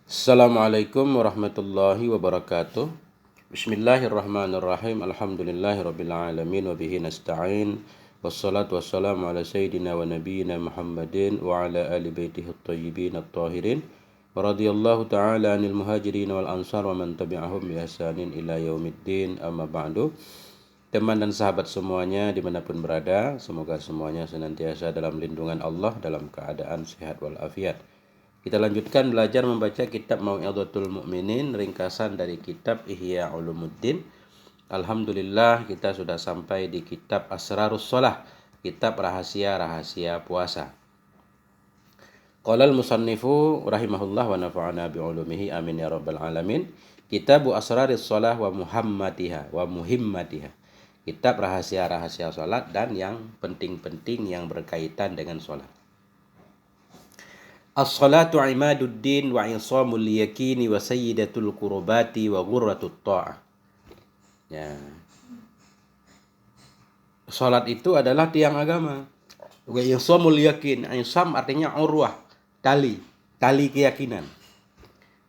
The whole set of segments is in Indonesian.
Assalamualaikum warahmatullahi wabarakatuh. Bismillahirrahmanirrahim. Alhamdulillahirabbil alamin wa bihi nasta'in. Wassalatu wassalamu ala sayyidina wa nabiyyina Muhammadin wa ala ali baitihi at-thayyibin at-tahirin. Wa radhiyallahu ta'ala 'anil muhajirin wal ansar wa man tabi'ahum bi ihsanin ila yaumiddin. Amma ba'du. Teman dan sahabat semuanya dimanapun berada, semoga semuanya senantiasa dalam lindungan Allah dalam keadaan sehat walafiat. Kita lanjutkan belajar membaca kitab Mau'idhatul Mu'minin, ringkasan dari kitab Ihya Ulumuddin. Alhamdulillah kita sudah sampai di kitab Asrarus Shalah, kitab rahasia-rahasia puasa. Qala al-musannifu rahimahullah wa nafa'ana bi'ulumihi amin ya rabbal alamin. Kitabu Asraris Shalah wa muhimmatiha. Kitab rahasia-rahasia salat dan yang penting-penting yang berkaitan dengan salat. As-salatu imaduddin wa insamul yakini wa sayyidatul qurbati wa ghurratut ta'ah. Ya. Salat itu adalah tiang agama. Wa insamul yakin, insam artinya urwah, tali keyakinan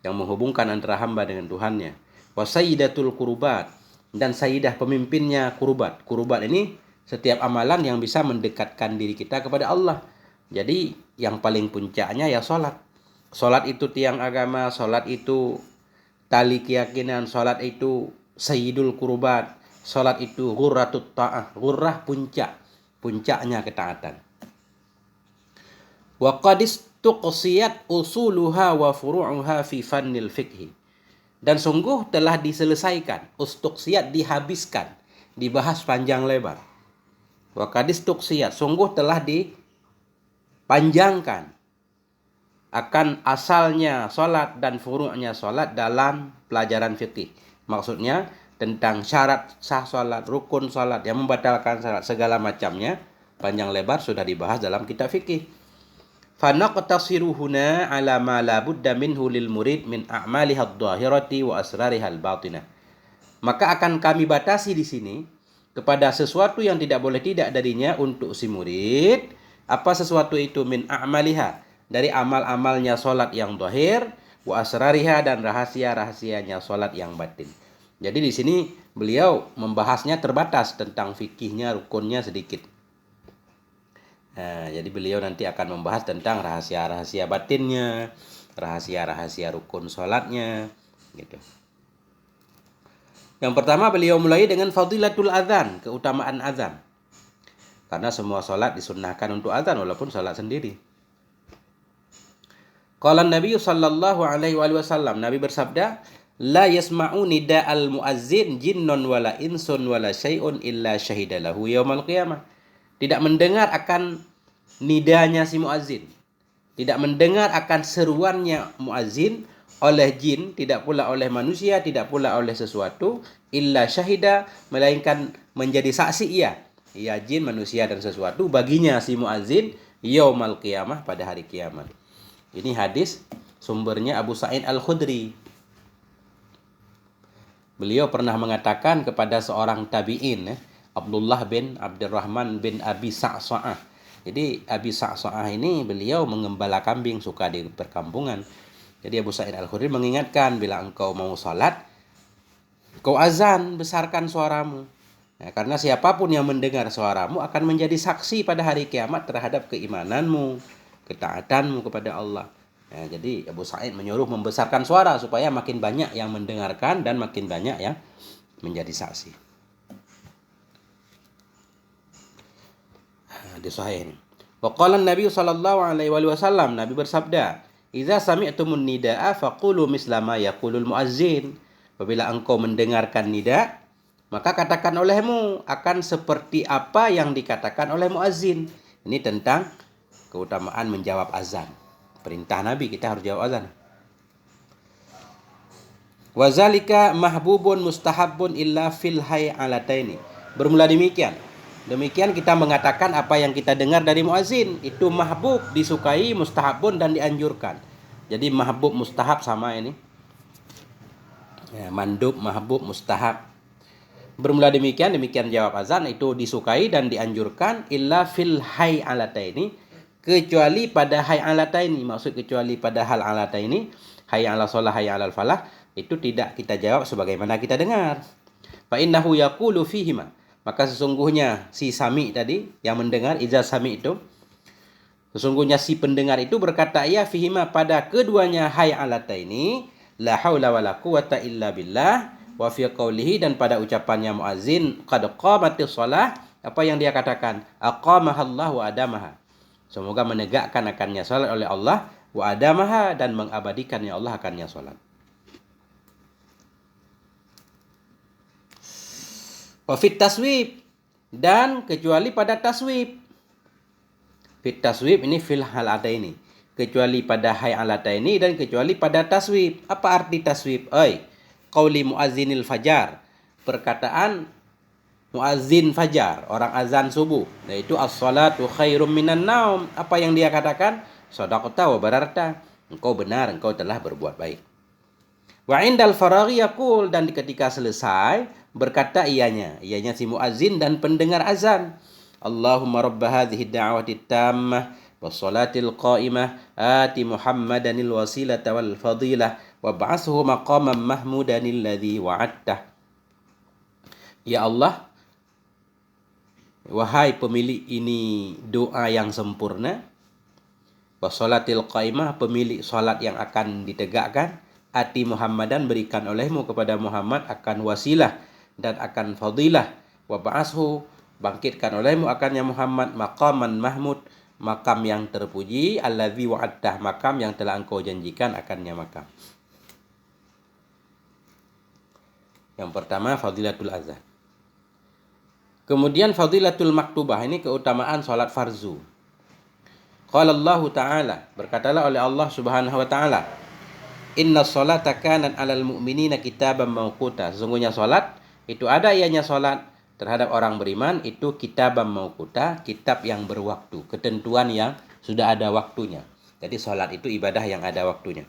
yang menghubungkan antara hamba dengan Tuhannya. Wa sayyidatul qurbat, dan sayyidah pemimpinnya kurbat. Kurbat ini setiap amalan yang bisa mendekatkan diri kita kepada Allah. Jadi yang paling puncaknya ya sholat. Sholat itu tiang agama, sholat itu tali keyakinan, sholat itu sayyidul kurbat, sholat itu ghurratut ta'ah. Ghurrah puncaknya ketaatan. Wa qadis tuqsiyat usuluha wa furu'uha fi fannil fiqhi. Dan sungguh telah diselesaikan, ustuqsiyat dihabiskan, dibahas panjang lebar. Wa qadis tuqsiyat, sungguh telah panjangkan akan asalnya solat dan furu'nya solat dalam pelajaran fikih. Maksudnya tentang syarat sah solat, rukun solat, yang membatalkan solat, segala macamnya panjang lebar sudah dibahas dalam kitab fikih. Fanaqtasiru huna ala ma la budda minhu lil murid min a'maliha adh-dhahirati wa asrariha al-batinah. Maka akan kami batasi di sini kepada sesuatu yang tidak boleh tidak darinya untuk si murid. Apa sesuatu itu? Min a'maliha, dari amal-amalnya solat yang zahir, wa asrariha, dan rahasia-rahasianya solat yang batin. Jadi di sini beliau membahasnya terbatas, tentang fikihnya, rukunnya sedikit. Nah, jadi beliau nanti akan membahas tentang rahasia-rahasia batinnya, rahasia-rahasia rukun solatnya, gitu. Yang pertama beliau mulai dengan fadilatul adzan, keutamaan azan. Karena semua sholat disunnahkan untuk azan walaupun sholat sendiri. Qala Nabi sallallahu alaihi wasallam, Nabi bersabda, la yasma'u nida'al muazzin jinnun wala insun wala syai'un illa syahidalahu yaumal qiyamah. Tidak mendengar akan nidanya si muazzin, tidak mendengar akan seruannya muazzin oleh jin, tidak pula oleh manusia, tidak pula oleh sesuatu, illa syahida, melainkan menjadi saksi ia jin, manusia, dan sesuatu baginya si muazzin yaumal qiyamah, pada hari kiamat. Ini hadis sumbernya Abu Sa'id Al-Khudri. Beliau pernah mengatakan kepada seorang tabi'in, Abdullah bin Abdurrahman bin Abi Sa'sa'ah. Jadi Abi Sa'sa'ah ini beliau mengembala kambing, suka di perkampungan. Jadi Abu Sa'id Al-Khudri mengingatkan, bila engkau mau salat, kau azan, besarkan suaramu. Nah, karena siapapun yang mendengar suaramu akan menjadi saksi pada hari kiamat terhadap keimananmu, ketaatanmu kepada Allah. Nah, jadi Abu Sa'id menyuruh membesarkan suara supaya makin banyak yang mendengarkan dan makin banyak yang menjadi saksi. Di sahih ini. Wa qala Nabi sallallahu alaihi wasallam, Nabi bersabda, "Idza sami'tumun nidaa faqulu misla ma yaqulul muazzin." Apabila engkau mendengarkan nida, maka katakan olehmu akan seperti apa yang dikatakan oleh muazzin. Ini tentang keutamaan menjawab azan. Perintah Nabi, kita harus jawab azan. Wazalika mahbubun mustahabun illa fil hay'alataini. Bermula demikian. Demikian kita mengatakan apa yang kita dengar dari muazzin itu mahbub, disukai, mustahabun, dan dianjurkan. Jadi mahbub, mustahab sama ini. Ya, mandub, mahbub, mustahab. Bermula demikian jawab azan itu disukai dan dianjurkan illa fil hay'alataini, kecuali pada hayya 'alataini. Maksud kecuali pada hal 'alataini, hayya 'alas shalah, hayya 'alal falah, itu tidak kita jawab sebagaimana kita dengar. Fa innahu yaqulu fihima. Maka sesungguhnya si sami tadi yang mendengar, iza sami itu, sesungguhnya si pendengar itu berkata ya fihima pada keduanya hayya 'alataini, la haula wala quwata illa billah, wa fi qaulihi, dan pada ucapannya muazin qad qamatis shalah, apa yang dia katakan? Aqamahallah wa adamaha. Semoga menegakkan akannya salat oleh Allah, wa adamaha, dan mengabadikannya Allah akannya salat. Wa fit taswib, dan kecuali pada taswib. Fit taswib ini fil halataini, kecuali pada hayalataini dan kecuali pada taswib. Apa arti taswib? Qauli muazzinil fajar, perkataan muazzin fajar, orang azan subuh, yaitu as-salatu khairum minan naum. Apa yang dia katakan? Shadaqta wa bararta, engkau benar, engkau telah berbuat baik. Wa indal faraghi yaqul, dan ketika selesai berkata ianya si muazzin dan pendengar azan, Allahumma rabb hadhihi ad-da'wati tammah was-salatil qa'imah ati Muhammadanil wasilata wal fadilah wab'athhu maqaman mahmudanil ladzi wa'adtah. Ya Allah, wahai pemilik ini doa yang sempurna, wassalatil qaimah, pemilik salat yang akan ditegakkan, ati Muhammadan, berikan olehmu kepada Muhammad akan wasilah dan akan fadilah, wa ba'ashu, bangkitkan olehmu akannya Muhammad maqaman mahmud, makam yang terpuji, allazi wa'adtah, makam yang telah engkau janjikan akannya makam. Yang pertama fadilatul azan. Kemudian fadilatul maktubah, ini keutamaan salat farzu. Qala Allah Ta'ala, berkatalah oleh Allah Subhanahu wa taala, inna sholata kanat 'alal mu'minina kitaban mawquta. Sesungguhnya salat itu ada ianya salat terhadap orang beriman itu kitaban mawquta, kitab yang berwaktu, ketentuan yang sudah ada waktunya. Jadi salat itu ibadah yang ada waktunya.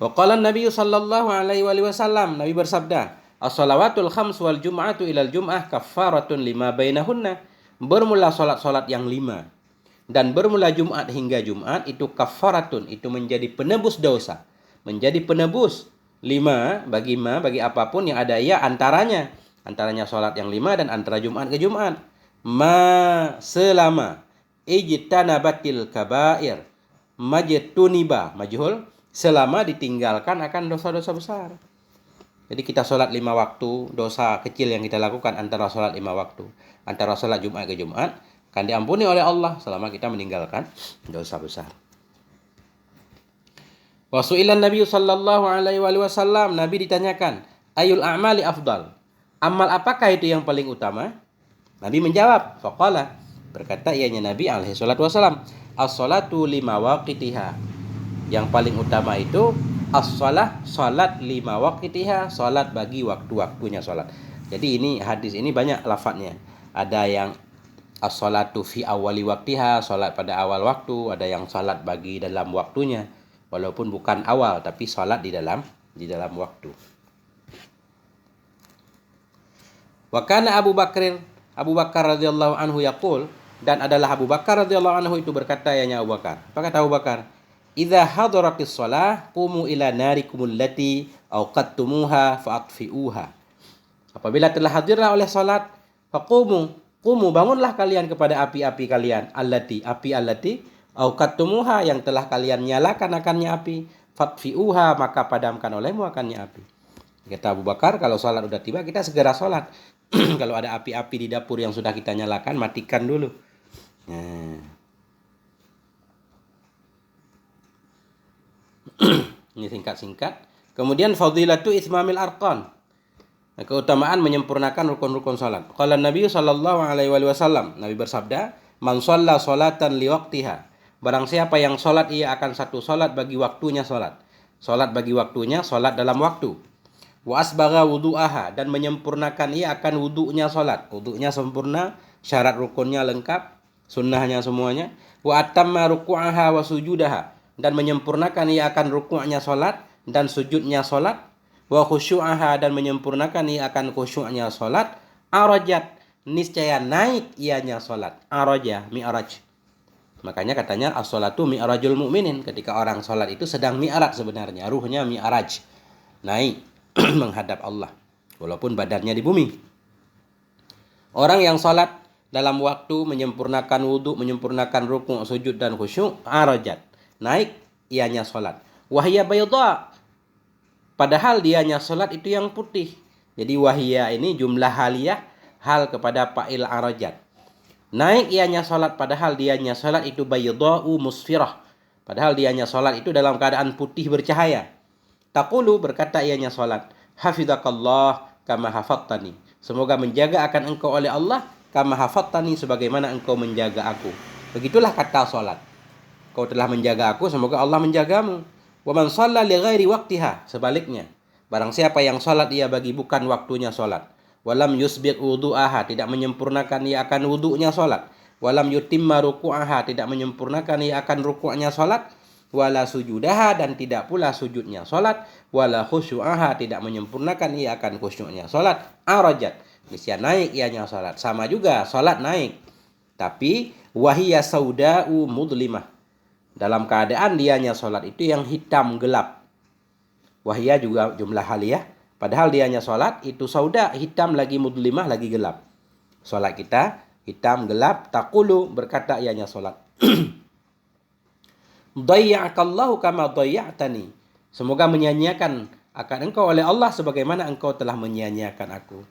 Wa qala Nabi sallallahu alaihi wasallam, Nabi bersabda, as-shalawatul khams wal jum'atu ilal jum'ah kaffaratun lima bainahunna. Bermula salat-salat yang 5 dan bermula Jumat hingga Jumat itu kaffaratun, itu menjadi penebus dosa, menjadi penebus 5 bagi apapun yang ada ia antaranya salat yang 5 dan antara Jumat ke Jumat. Selama ijtanabatil kabair majtuniba majhul, selama ditinggalkan akan dosa-dosa besar. Jadi kita sholat 5 waktu, dosa kecil yang kita lakukan antara sholat 5 waktu, antara sholat Jumat ke Jumat, akan diampuni oleh Allah selama kita meninggalkan dosa besar. Wa su'ilan Nabi sallallahu alaihi wasallam, Nabi ditanyakan, ayul a'mali afdal, amal apakah itu yang paling utama? Nabi menjawab, faqala, berkata ianya Nabi alaihi salatu wasallam, as-salatu lima waqitiha. Yang paling utama itu as-shalah, salat lima waqitiha, salat bagi waktu-waktunya salat. Jadi ini hadis ini banyak lafadznya. Ada yang as-salatu fi awali waqtiha, salat pada awal waktu, ada yang salat bagi dalam waktunya, walaupun bukan awal tapi salat di dalam waktu. Wa kana Abu Bakar radhiyallahu anhu yaqul, dan adalah Abu Bakar radhiyallahu anhu itu berkata ya Abu Bakar. Apa kata Abu Bakar? Idza hadaratis shalah qumu ila narikumul lati awqattumuha fa'atfi'uha. Apabila telah hadirlah oleh salat, faqumu, bangunlah kalian kepada api-api kalian, api allati awqattumuha, yang telah kalian nyalakan akannya api, fatfi'uha, maka padamkan olehmu akannya api. Kata Abu Bakar, kalau salat udah tiba kita segera salat. Kalau ada api-api di dapur yang sudah kita nyalakan, matikan dulu. Ini singkat-singkat. Kemudian fadilatu ismamil arqan, keutamaan menyempurnakan rukun-rukun salat. Qala Nabi sallallahu alaihi wasallam, Nabi bersabda, man shalla salatan liwaqtiha, barang siapa yang salat ia akan satu salat bagi waktunya salat. Salat bagi waktunya, salat dalam waktu. Wa asbagha wudu'aha, dan menyempurnakan ia akan wudu'nya salat. Wudu'nya sempurna, syarat rukunnya lengkap, sunnahnya semuanya. Wa atamma ruku'aha wa sujudaha, dan menyempurnakan ia akan rukuknya salat dan sujudnya salat. Wa khusyu'aha, dan menyempurnakan ia akan khusyuknya salat. Arajat, niscaya naik ianya salat. Araja, mi'raj. Makanya katanya as-salatu mi'rajul mu'minin. Ketika orang salat itu sedang mi'raj sebenarnya, ruhnya mi'raj. Naik menghadap Allah walaupun badannya di bumi. Orang yang salat dalam waktu menyempurnakan wudhu, menyempurnakan rukuk, sujud dan khusyuk, arajat, naik ianya salat. Wahya bayda, padahal dianya salat itu yang putih. Jadi wahya ini jumlah haliyah, hal kepada fa'il arajat. Naik ianya salat padahal dianya salat itu bayda'u musfirah. Padahal dianya salat itu dalam keadaan putih bercahaya. Taqulu, berkata ianya salat, hafizakallah kama hafattani. Semoga menjaga akan engkau oleh Allah kama hafattani, sebagaimana engkau menjaga aku. Begitulah kata salat. Kau telah menjaga aku, semoga Allah menjagamu. Wa man shalla li ghairi waqtiha, sebaliknya. Barang siapa yang salat ia bagi bukan waktunya salat. Walam yusbiq wudu'aha, tidak menyempurnakan ia akan wudu'nya salat. Walam yutimma ruku'aha, tidak menyempurnakan ia akan rukuknya salat. Wala sujudaha, dan tidak pula sujudnya salat. Wala khusyu'aha, tidak menyempurnakan ia akan khusyuknya salat. Arajat, niscaya naik ianya salat. Sama juga salat naik, tapi wahiyya sauda'u mudlimah, dalam keadaan dianya salat itu yang hitam gelap. Wahiyya juga jumlah haliyah, padahal dianya salat itu sauda, hitam lagi, mudlimah lagi gelap. Salat kita hitam gelap. Taqulu, berkata ianya salat, dayya'akallahu kama dayya'tani, semoga menyanyiakan akan engkau oleh Allah sebagaimana engkau telah menyanyiakan aku.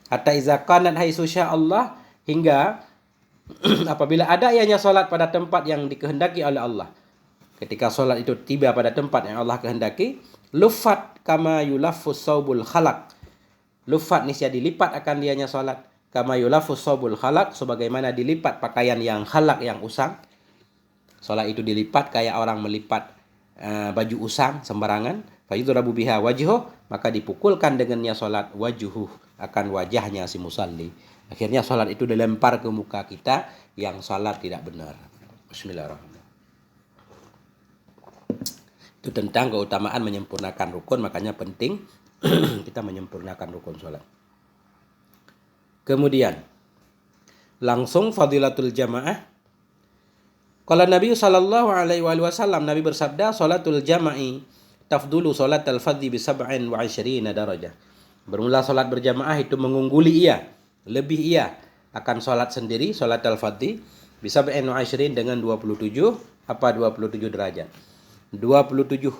Hatta iza qanat haitsu Allah, hingga apabila ada ianya salat pada tempat yang dikehendaki oleh Allah. Ketika salat itu tiba pada tempat yang Allah kehendaki, lufat kama yulaffus saubul khalaq. Lufat, niscaya dilipat akan dianya salat, kama yulaffus saubul khalaq, sebagaimana dilipat pakaian yang khalaq, yang usang. Salat itu dilipat kayak orang melipat baju usang sembarangan. Fayudrabu biha wajhuh, maka dipukulkan dengannya salat wajhuh, akan wajahnya si musalli. Akhirnya salat itu dilempar ke muka kita yang salat tidak benar. Bismillahirrahmanirrahim. Itu tentang keutamaan menyempurnakan rukun, makanya penting kita menyempurnakan rukun salat. Kemudian langsung fadilatul jamaah. Qala Nabi sallallahu alaihi wasallam, Nabi bersabda, salatul jama'i tafdulu salatal fardhi bi 27 darajah. Bermula salat berjamaah itu mengungguli ia, lebih ia akan salat sendiri, salat al-fardhi bi 27 dengan 27 derajat. 27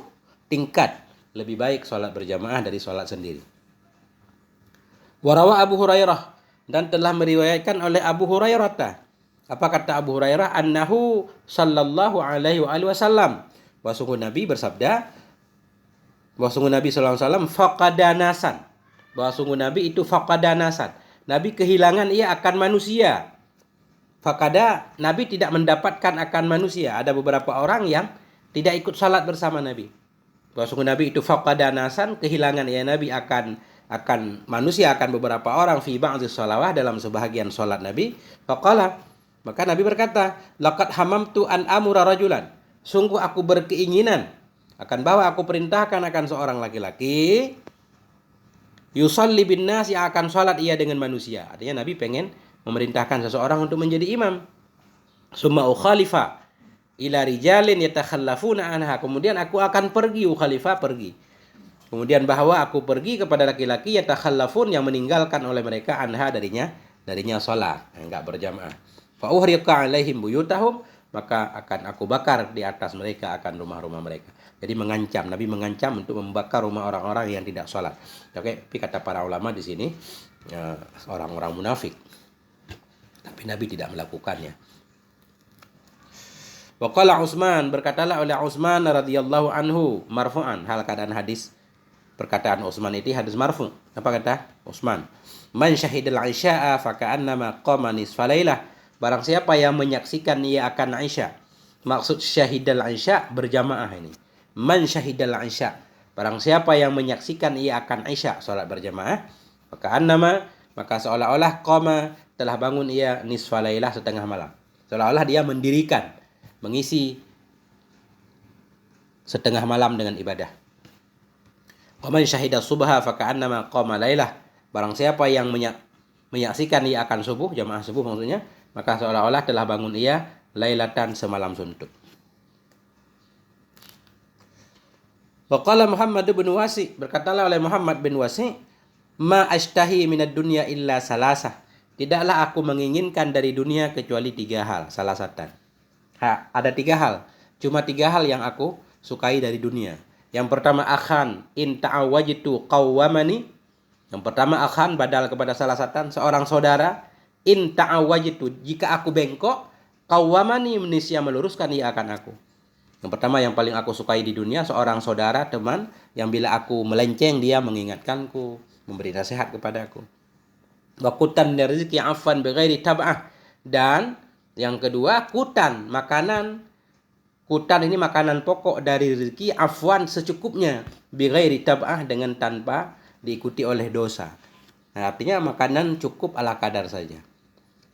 tingkat lebih baik salat berjamaah dari salat sendiri. Warawa Abu Hurairah, dan telah meriwayatkan oleh Abu Hurairah. Apa kata Abu Hurairah? Annahu sallallahu alaihi wasallam, bahwa sungguh Nabi bersabda, bahwa sungguh Nabi sallallahu alaihi wasallam faqadanasan, bahwa sungguh Nabi itu faqadanasan, Nabi kehilangan ia akan manusia. Faqada, Nabi tidak mendapatkan akan manusia. Ada beberapa orang yang tidak ikut salat bersama Nabi. Bahwa sungguh Nabi itu faqadanasan, kehilangan ia Nabi akan manusia, akan beberapa orang, fi ba'dhi shalawah, dalam sebahagian salat Nabi. Faqala, maka Nabi berkata, laqad hamamtu an amura rajulan, sungguh aku berkeinginan akan bahwa aku perintahkan akan seorang laki-laki, yusalli bin nas, yang akan salat ia dengan manusia. Artinya Nabi pengen memerintahkan seseorang untuk menjadi imam. Summa ukhalifa ila rijalin yatakhallafuna anha, kemudian aku akan pergi, ukhalifa pergi. Kemudian bahwa aku pergi kepada laki-laki yatakhallafun, yang meninggalkan oleh mereka, anha darinya salat, enggak berjamaah. Fa uhriqa alaihim buyutahum, maka akan aku bakar di atas mereka akan rumah-rumah mereka. Jadi mengancam, Nabi mengancam untuk membakar rumah orang-orang yang tidak salat. Oke, tapi kata para ulama di sini orang-orang munafik. Tapi Nabi tidak melakukannya. Wa qala Utsman, berkatalah oleh Utsman radhiyallahu anhu marfu'an, hal keadaan hadis perkataan Utsman itu hadis marfu'. Apa kata Utsman? Man syahidal isya'a fa ka'annama qama nisfa lailah. Barang siapa yang menyaksikan ia akan Isya. Maksud syahidal Isya berjamaah ini. Man syahidal Isya, barang siapa yang menyaksikan ia akan Isya, salat berjamaah, maka seolah-olah qama, telah bangun ia nisfa lailah, setengah malam. Seolah-olah dia mendirikan, mengisi setengah malam dengan ibadah. Wa man syahida subha fa ka'annama qama lailah. Barang siapa yang menyaksikan ia akan subuh, jamaah subuh maksudnya, maka seolah-olah telah bangun ia lailatan semalam suntuk. Waqala Muhammad bin Wasi, berkatalah oleh Muhammad bin Wasi, ma ashtahi minad dunya illa salasah. Tidaklah aku menginginkan dari dunia kecuali 3 hal, salasatan. Ada 3 hal. Cuma 3 hal yang aku sukai dari dunia. Yang pertama akhan in ta'awajtu qawwamani. Yang pertama akhan badal kepada salasatan, seorang saudara. In ta'awajtu, jika aku bengkok, qawwamani menisya meluruskan ia akan aku. Yang pertama yang paling aku sukai di dunia seorang saudara, teman yang bila aku melenceng dia mengingatkanku, memberi nasihat kepadaku. Wa qutan rizqi afan bighairi tab'ah. Dan yang kedua kutan, makanan. Kutan ini makanan pokok dari rezeki, afwan secukupnya, bighairi tab'ah dengan tanpa diikuti oleh dosa. Nah, artinya makanan cukup ala kadar saja.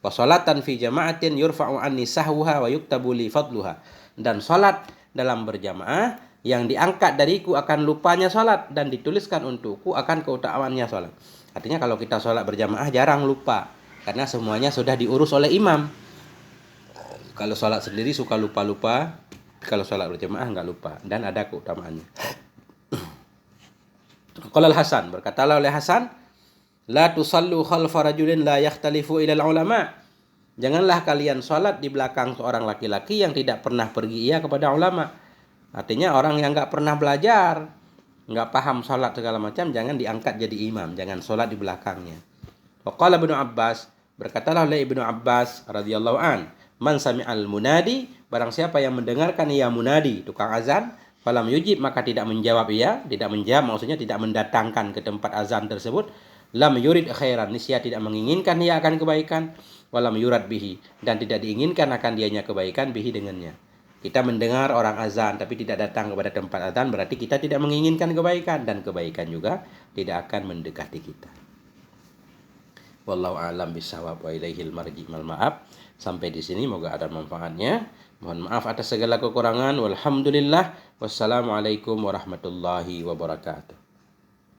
Wa sholatan fi jama'atin yurfa'u anni sahwuha wa yuktabu li fadluha. Dan salat dalam berjamaah yang diangkat dariku akan lupanya salat dan dituliskan untukku akan keutamaannya salat. Artinya kalau kita salat berjamaah jarang lupa karena semuanya sudah diurus oleh imam. Kalau salat sendiri suka lupa-lupa, kalau salat berjamaah enggak lupa dan ada keutamaannya. Qala Al-Hasan, berkatalah oleh Hasan, la tusallu khalfa rajulin la yakhtalifu ila ulama. Janganlah kalian sholat di belakang seorang laki-laki yang tidak pernah pergi ia kepada ulama. Artinya orang yang nggak pernah belajar, nggak paham sholat segala macam, jangan diangkat jadi imam, jangan sholat di belakangnya. Waqala Ibnu Abbas, berkatalah oleh Ibnu Abbas radhiyallahu an, man sami'al munadi, barang siapa yang mendengarkan ia munadi, tukang azan, falam yujib, maka tidak menjawab ia, tidak menjawab maksudnya tidak mendatangkan ke tempat azan tersebut, lam yurid khairan, niscaya tidak menginginkan ia akan kebaikan, walam yurad bihi, dan tidak diinginkan akan dianya kebaikan bihi dengannya. Kita mendengar orang azan tapi tidak datang kepada tempat azan, berarti kita tidak menginginkan kebaikan, dan kebaikan juga tidak akan mendekati kita. Wallahu a'lam bishawab wa ilaihil marji wal ma'ab. Sampai di sini moga ada manfaatnya. Mohon maaf atas segala kekurangan. Walhamdulillah. Wassalamualaikum warahmatullahi wabarakatuh.